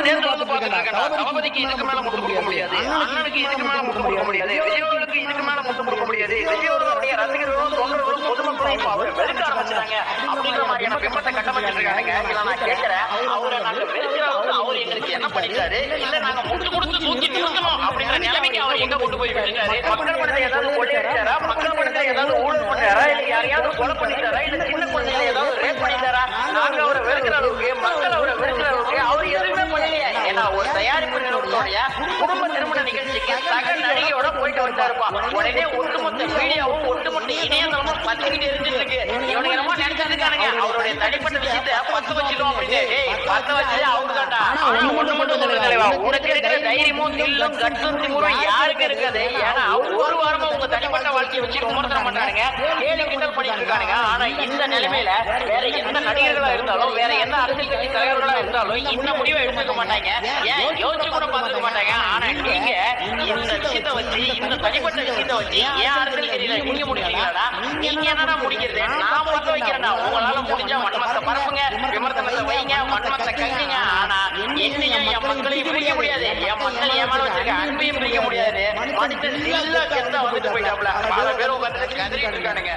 நேரத்துல வந்து பாத்துட்டு இருக்கேன். தளபதிக்கு இதுக்கு மேல முட்டு கொடுக்க முடியாது, அண்ணனுக்கு இதுக்கு மேல முட்டு கொடுக்க முடியாது, விஜயோருக்கு இதுக்கு மேல முட்டு கொடுக்க முடியாது. விஜயோருடைய ரசிகர்களும் தொண்டர்களும் பொதுமக்களும் இப்ப அவரை வெறுக்க ஆரம்பிச்சாங்க அப்படிங்கிற மாதிரியான பிம்பத்தை கட்டமைச்சிட்டு இருக்காங்க. இல்ல நான் கேட்கிறேன், அவரை நாங்க வெறுக்கிற அளவுக்கு அவர் எங்களுக்கு என்ன பண்ணிட்டாரு? இல்ல நாங்க முட்டு கொடுத்து தூக்கி நிறுத்தணும் அப்படிங்கிற நிலைமைக்கு அவர் எங்க கொண்டு போய் விட்டாரு? மக்கள் பணத்தை ஏதாவது கொள்ளையடிச்சாரா? மக்கள் பணத்தை ஏதாவது ஊழல் பண்ணாரா? இல்ல யாரையாவது கொலை பண்ணிட்டாரா? இல்ல சின்ன குழந்தைகளை ஏதாவது ரேப் பண்ணிட்டாரா? நாங்க அவரை வெறுக்கிற அளவுக்கு, மக்கள் அவரை வெறுக்கிற அளவுக்கு அவர் எதுவுமே பண்ணலையே. ஏன்னா ஒரு தயாரிப்பு நிறுவனத்தோடைய குடும்ப திருமண நிகழ்ச்சிக்கு சக நடிகையோட போயிட்டு வந்தாருப்பா. உடனே ஒட்டுமொத்த மீடியாவும் ஒட்டுமொத்த இணையதளமும் பத்திக்கிட்டு இருந்துட்டு இருக்கு. இவனுக்கு என்னமோ நினைச்சிருக்கானுங்க அவருடைய தனிப்பட்ட விஷயத்தை பத்து வச்சிடும் அப்படின்னு. பத்து வச்சது அவங்க தான்டா. ஒண்ணு மட்டும் தலைவா, உனக்கு இருக்கிற தைரியமும் தில்லும் கட்டும் திமுறும் யாருக்கு இருக்காது. ஏன்னா ஒரு வாரமா உங்க தனிப்பட்ட வாழ்க்கையை வச்சு விமர்சனம் பண்றானுங்க, கேலி கிண்டல் பண்ணிட்டு இருக்கானுங்க. ஆனா இந்த நிலைமையில வேற எந்த நடிகர்களா இருந்தாலும், வேற எந்த அரசியல் கட்சி தலைவர்களா இருந்தாலும் இந்த முடிவை எடுத்துக்க மாட்டாங்க, ஏன் யோசிச்சு கூட பார்த்துக்க மாட்டாங்க. ஆனா நீங்க இந்த விஷயத்தை வச்சு, இந்த தனிப்பட்ட விஷயத்தை வச்சு ஏன் அரசியல் கட்சியில நீங்க முடிக்கிறீங்களா? நீங்க என்னடா முடிக்கிறது? நான் பத்த வைக்கிறேன்டா. உங்களால முடிஞ்சா வன்மத்தை பரப்புங்க, விமர்சனத்தை வைங்க, வன்மத்தை கங்குங்க. ஆனா என்னையும் என் மக்களையும் பிரிக்க முடியாது, என் மக்கள் என் மேல வச்சிருக்க அன்பையும் பிரிக்க முடியாது. மனுஷன் இல்ல கெத்த வந்துட்டு போயிட்டாப்ல. பல பேர் உட்காந்து கதறிட்டு இருக்கானுங்க.